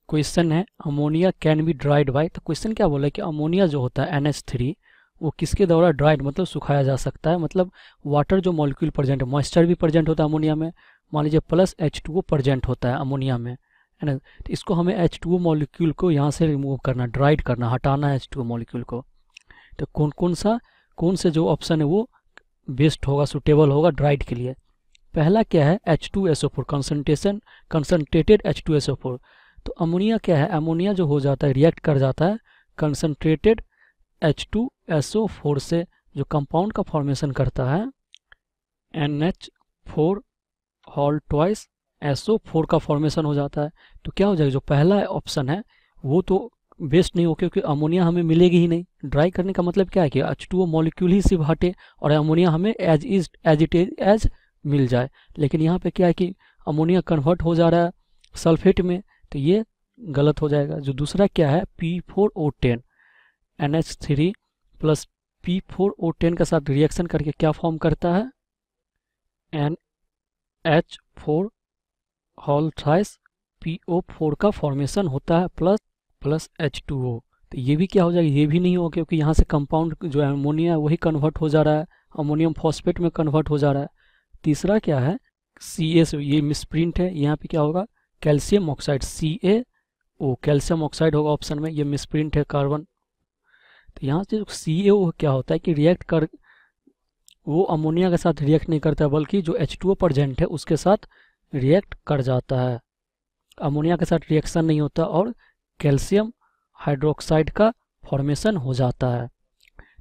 Question है ammonia can be dried by, तो question क्या बोला है कि अमोनिया जो होता है NH3 वो किसके द्वारा ड्राइड मतलब सुखाया जा सकता है, मतलब वाटर जो मॉलिक्यूल प्रेजेंट है, मॉइस्चर भी प्रेजेंट होता है अमोनिया में, मान लीजिए प्लस H2O प्रेजेंट होता है अमोनिया में, है ना। तो इसको हमें H2O मॉलिक्यूल को यहाँ से रिमूव करना, ड्राइड करना, हटाना है H2O मॉलिक्यूल को। तो कौन से जो ऑप्शन है वो बेस्ट होगा, सुटेबल होगा ड्राइड के लिए। पहला क्या है H2SO4 कंसनट्रेटेड H2SO4। तो अमोनिया क्या है, अमोनिया जो हो जाता है रिएक्ट कर जाता है कंसनट्रेटेड H2SO4 से, जो कंपाउंड का फॉर्मेशन करता है NH4 होल ट्वाइस SO4 का फॉर्मेशन हो जाता है। तो क्या हो जाएगा, जो पहला ऑप्शन है वो तो बेस्ट नहीं हो, क्योंकि अमोनिया हमें मिलेगी ही नहीं। ड्राई करने का मतलब क्या है कि H2O मॉलिक्यूल ही सिर्फ हटे और अमोनिया हमें एज इट इज एज मिल जाए। लेकिन यहाँ पे क्या है कि अमोनिया कन्वर्ट हो जा रहा है सल्फेट में, तो ये गलत हो जाएगा। जो दूसरा क्या है P4O10 NH3 प्लस P4O10 के साथ रिएक्शन करके क्या फॉर्म करता है NH4 होल थ्राइस PO4 का फॉर्मेशन होता है प्लस H2O। तो ये भी क्या हो जाएगा, ये भी नहीं होगा, क्योंकि यहाँ से कंपाउंड जो है अमोनिया वही कन्वर्ट हो जा रहा है, अमोनियम फॉस्फेट में कन्वर्ट हो जा रहा है। तीसरा क्या है CS, ये मिसप्रिंट है, यहाँ पे क्या होगा calcium oxide CaO, calcium oxide होगा ऑप्शन में, ये मिसप्रिंट है कार्बन। तो यहाँ से CaO क्या होता है कि रिएक्ट कर, वो अमोनिया के साथ रिएक्ट नहीं करता है, बल्कि जो H2O प्रेजेंट है उसके साथ रिएक्ट कर जाता है, अमोनिया के साथ रिएक्शन नहीं होता और कैल्शियम हाइड्रोक्साइड का फॉर्मेशन हो जाता है।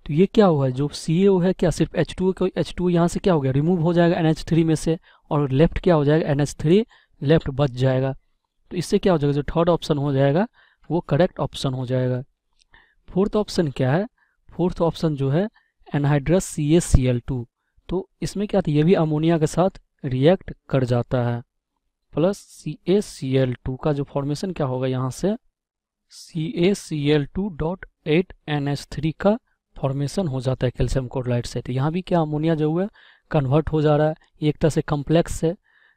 तो ये क्या हुआ है, जो CaO है क्या सिर्फ H2O यहाँ से क्या हो गया रिमूव हो जाएगा NH3 में से, और लेफ्ट क्या हो जाएगा NH3 लेफ्ट बच जाएगा। तो इससे क्या हो जाएगा, जो थर्ड ऑप्शन हो जाएगा वो करेक्ट ऑप्शन हो जाएगा। फोर्थ ऑप्शन क्या है, फोर्थ ऑप्शन जो है एनहाइड्रस CaCl2। तो इसमें क्या था, ये भी अमोनिया के साथ रिएक्ट कर जाता है, प्लस CaCl2 का जो फॉर्मेशन क्या होगा यहाँ से CaCl2.8 NH3 का फॉर्मेशन हो जाता है कैल्शियम क्लोराइड से। तो यहाँ भी क्या अमोनिया जो है कन्वर्ट हो जा रहा है, ये एक तरह से कम्प्लेक्स है।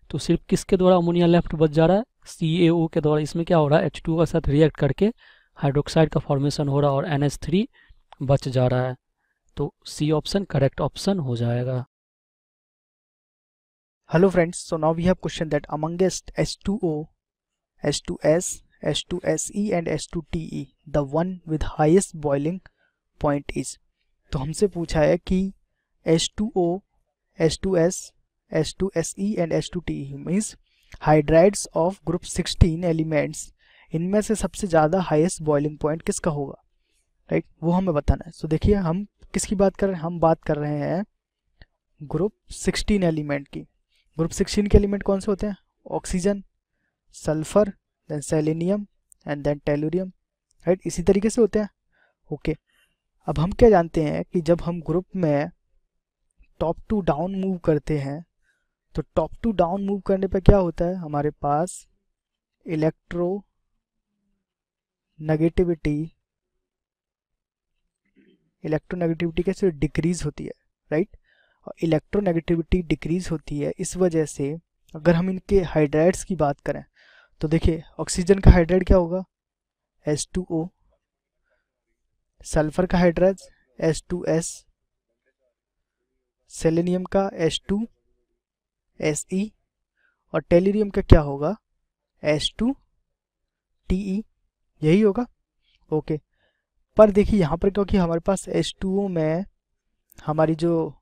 तो सिर्फ किसके द्वारा अमोनिया लेफ्ट बच जा रहा है, CaO के द्वारा। इसमें क्या हो रहा है H2O के साथ रिएक्ट करके हाइड्रोक्साइड का फॉर्मेशन हो रहा है और NH3 बच जा रहा है। तो C ऑप्शन करेक्ट ऑप्शन हो जाएगा। Hello friends, so now we have question that amongst H2O, H2S, H2SE and H2TE, the one with highest boiling point is। तो हमसे पूछा है कि H2O, H2S, H2SE and H2TE means hydrides of group 16 elements, इनमें से सबसे ज़्यादा highest boiling point किसका होगा, राइट, वो हमें बताना है। सो देखिए हम किसकी बात कर रहे हैं, हम बात कर रहे हैं ग्रुप 16 एलिमेंट की। ग्रुप 16 के एलिमेंट कौन से होते हैं, oxygen, sulphur, then selenium and then tellurium, right, इसी तरीके से होते हैं। ओके, अब हम क्या जानते हैं कि जब हम ग्रुप में टॉप टू डाउन मूव करते हैं, तो टॉप टू डाउन मूव करने पे क्या होता है, हमारे पास इलेक्ट्रो नेगेटिविटी कैसे डिक्रीज होती है, राइट, और इलेक्ट्रोनेगेटिविटी डिक्रीज होती है। इस वजह से अगर हम इनके हाइड्राइड्स की बात करें तो देखिए ऑक्सीजन का हाइड्राइड क्या होगा H2O, सल्फर का हाइड्राइड H2S, सेलेनियम का H2Se और टेलुरियम का क्या होगा H2Te, यही होगा। ओके, पर देखिए यहाँ पर क्योंकि हमारे पास H2O में हमारी जो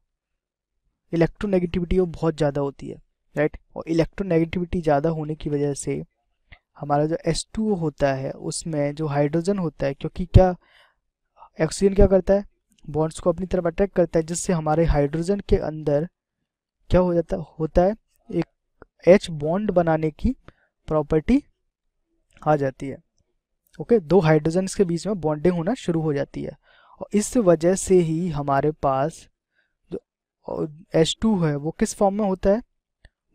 इलेक्ट्रोनेगेटिविटी वो बहुत ज़्यादा होती है, राइट, और इलेक्ट्रोनेगेटिविटी ज़्यादा होने की वजह से हमारा जो H2O होता है उसमें जो हाइड्रोजन होता है, क्योंकि क्या ऑक्सीजन क्या करता है, बॉन्ड्स को अपनी तरफ अट्रैक्ट करता है, जिससे हमारे हाइड्रोजन के अंदर क्या हो जाता होता है, एक H बॉन्ड बनाने की प्रॉपर्टी आ जाती है। ओके, दो हाइड्रोजन्स के बीच में बॉन्डिंग होना शुरू हो जाती है, और इस वजह से ही हमारे पास जो H2 है वो किस फॉर्म में होता है,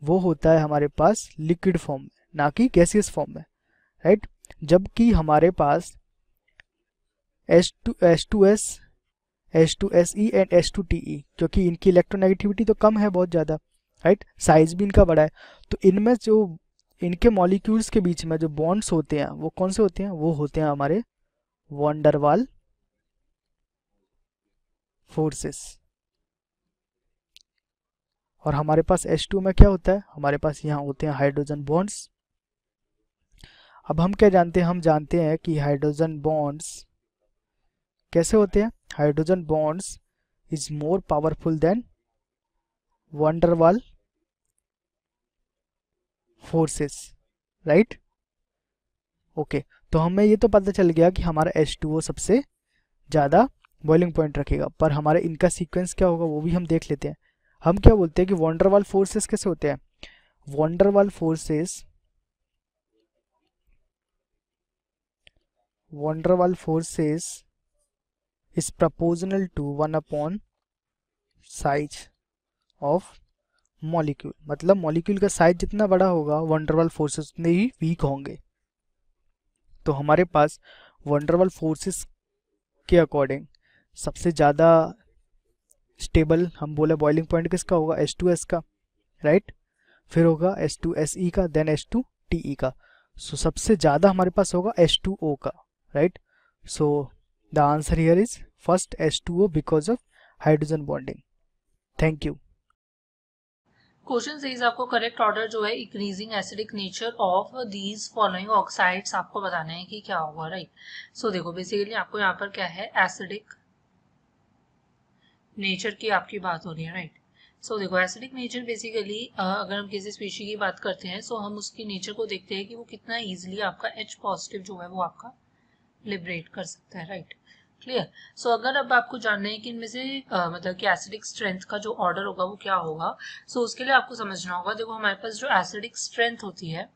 वो होता है हमारे पास लिक्विड फॉर्म में, ना कि गैसियस फॉर्म में, राइट। जबकि हमारे पास H2S, H2Se एंड H2Te, क्योंकि इनकी इलेक्ट्रोनेगेटिविटी तो कम है बहुत ज़्यादा, राइट, साइज भी इनका बड़ा है, तो इनमें जो इनके मॉलिक्यूल्स के बीच में जो बॉन्ड्स होते हैं वो कौन से होते हैं, वो होते हैं हमारे वॉन डर वाल फोर्सेस। और हमारे पास H2 में क्या होता है, हमारे पास यहाँ होते हैं हाइड्रोजन बॉन्ड्स। अब हम क्या जानते हैं, हम जानते हैं कि हाइड्रोजन बॉन्ड्स कैसे होते हैं, hydrogen bonds is more powerful than van der Waals forces, right. Okay, तो हमें ये तो पता चल गया कि हमारा H2O सबसे ज़्यादा बॉइलिंग पॉइंट रखेगा, पर हमारे इनका सीक्वेंस क्या होगा वो भी हम देख लेते हैं। हम क्या बोलते हैं कि वॉन डर वाल फोर्सेस कैसे होते हैं, von der Waals forces is proportional to 1 upon size of molecule। मतलब मॉलिक्यूल का साइज जितना बड़ा होगा वॉन डर वाल फोर्सेस उतने ही वीक होंगे। तो हमारे पास वॉन डर वाल फोर्सेस के अकॉर्डिंग सबसे ज़्यादा स्टेबल हम बोले बॉइलिंग पॉइंट किसका होगा, H2S का, राइट। फिर होगा H2SE का, देन H2TE का। सो सबसे ज़्यादा हमारे पास होगा H2O का, right. So the answer here is first H2O because of hydrogen bonding. Thank you. Question says आपको करेक्ट ऑर्डर जो है increasing acidic nature of these following oxides आपको बताना है कि क्या होगा, राइट। सो देखो बेसिकली आपको यहाँ पर क्या है, एसिडिक नेचर की आपकी बात हो रही है, राइट। सो देखो एसिडिक नेचर बेसिकली अगर हम किसी स्पीशी की बात करते हैं तो हम उसकी नेचर को देखते हैं कि वो कितना इजीली आपका H पॉजिटिव जो है वो आपका लिबरेट कर सकता है, राइट। क्लियर। सो अगर अब आपको जानना है कि इनमें से मतलब कि एसिडिक स्ट्रेंथ का जो ऑर्डर होगा वो क्या होगा, सो उसके लिए आपको समझना होगा। देखो हमारे पास जो एसिडिक स्ट्रेंथ होती है,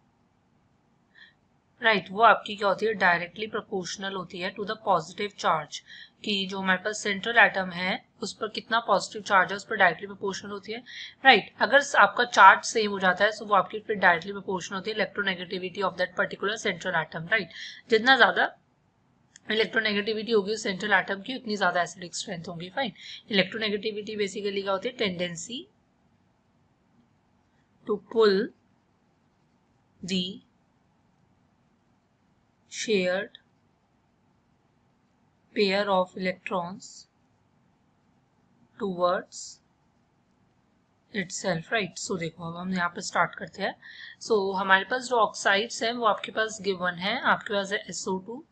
राइट, वो आपकी क्या होती है, डायरेक्टली प्रोपोर्शनल होती है टू द पॉजिटिव चार्ज, कि जो हमारे पास सेंट्रल एटम है उस पर कितना पॉजिटिव चार्ज है उस पर डायरेक्टली प्रोपोर्शनल होती है, राइट। अगर आपका चार्ज सेम हो जाता है तो वो आपकी फिर डायरेक्टली प्रोपोर्शनल होती है electronegativity of that particular central atom, right. जितना ज्यादा इलेक्ट्रोनेगेटिविटी होगी उस सेंट्रल एटम की उतनी ज्यादा एसिडिक स्ट्रेंथ होगी, फाइन। इलेक्ट्रोनेगेटिविटी बेसिकली क्या होती है, tendency to pull the shared pair of electrons towards itself, right. So देखो अब हम यहाँ पर स्टार्ट करते हैं। सो हमारे पास जो ऑक्साइड्स हैं वो आपके पास गिवन है, आपके पास है SO2,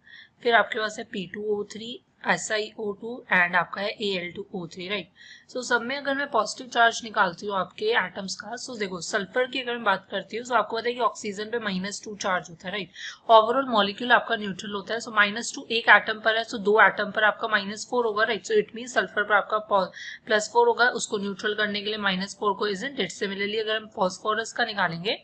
फिर आपके पास है P2O3, SiO2 एंड आपका है Al2O3, राइट। सो सब में अगर मैं पॉजिटिव चार्ज निकालती हूँ आपके एटम्स का, सो देखो सल्फर की अगर मैं बात करती हूँ तो आपको पता है कि ऑक्सीजन पे -2 चार्ज होता है, राइट। ओवरऑल मॉलिक्यूल आपका न्यूट्रल होता है, सो -2 एक एटम पर है, सो 2 एटम पर आपका -4 होगा, right. So it mean sulphur पर आपका +4 होगा, उसको न्यूट्रल करने के लिए -4 को इजंट इट। सिमिलरली अगर हम फॉस्फोरस का निकालेंगे,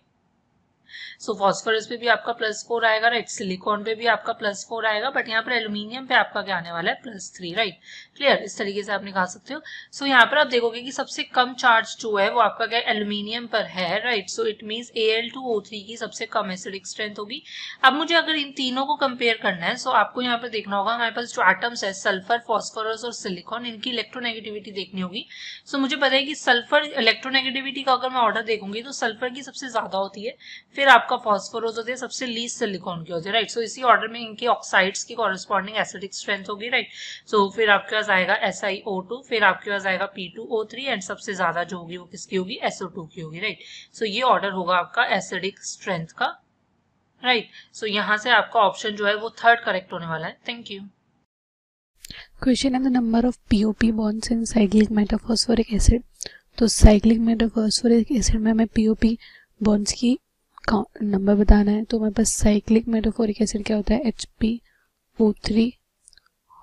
सो फॉस्फोरस पे भी आपका +4 आएगा, राइट। सिलिकॉन पे भी आपका +4 आएगा, बट यहाँ पर एल्यूमिनियम पे आपका क्या आने वाला है, +3, राइट। क्लियर, इस तरीके से आप निकाल सकते हो। सो यहाँ पर आप देखोगे कि सबसे कम चार्ज जो है वो आपका क्या एल्यूमिनियम पर है, right. So it means Al2O3 की सबसे कम एसिडिक स्ट्रेंथ होगी। अब मुझे अगर इन तीनों को कंपेयर करना है, सो आपको यहाँ पर देखना होगा हमारे पास जो एटम्स है सल्फर, फॉस्फोरस और सिलिकॉन, इनकी इलेक्ट्रोनेगेटिविटी देखनी होगी। सो मुझे पता है कि सल्फर इलेक्ट्रोनेगेटिविटी का अगर मैं ऑर्डर देखूंगी तो सल्फर की सबसे ज्यादा होती है, फिर आपका फॉस्फोरस होते हैं, सबसे लीस्ट सिलिकॉन की होती है, राइट। सो इसी ऑर्डर में इनके ऑक्साइड्स की कॉरेस्पॉन्डिंग एसिडिक स्ट्रेंथ होगी, राइट। सो फिर आपके पास आएगा SiO2, फिर आपके पास आएगा P2O3 एंड सबसे ज्यादा जो होगी वो किसकी होगी, SO2 की होगी, राइट। सो ये ऑर्डर होगा आपका एसिडिक स्ट्रेंथ का, राइट। सो यहाँ से आपका ऑप्शन जो है वो थर्ड करेक्ट होने वाला है। Thank you. क्वेश्चन है the number of POP bonds in cyclic metaphosphoric acid. तो साइक्लिक मेटाफॉस्फोरिक एसिड में हमें POP बॉन्ड्स की नंबर बताना है। तो हमारे पास साइक्लिक मेटाफोरिक एसिड क्या होता है, HPO3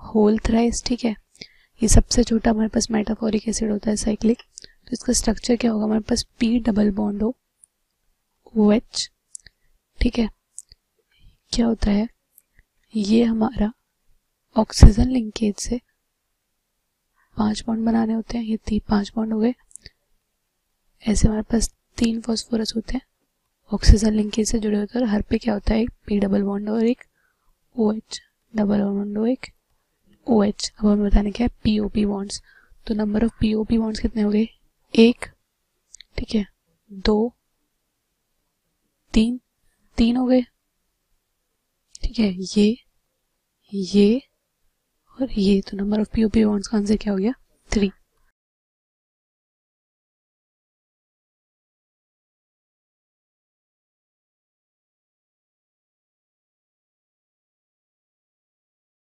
होल थ्राइस, ठीक है। ये सबसे छोटा हमारे पास मेटाफोरिक एसिड होता है साइक्लिक। तो इसका स्ट्रक्चर क्या होगा, हमारे पास P डबल बॉन्ड हो OH, ठीक है। क्या होता है, ये हमारा ऑक्सीजन लिंकेज से 5 बॉन्ड बनाने होते हैं, ये 5 बॉन्ड हो गए। ऐसे हमारे पास 3 फॉस्फोरस होते हैं ऑक्सीजन लिंकेज से जुड़े होते हैं, और हर पे क्या होता है, एक P डबल बॉन्ड और एक OH डबल बॉन्ड और एक OH। अब हमें बताने क्या है, POP बॉन्ड्स। तो नंबर ऑफ POP बॉन्ड्स कितने हो गए, 1, ठीक है, 2, 3 3 हो गए, ठीक है, ये और ये, तो नंबर ऑफ पीओपी बॉन्ड्स का आंसर क्या हो गया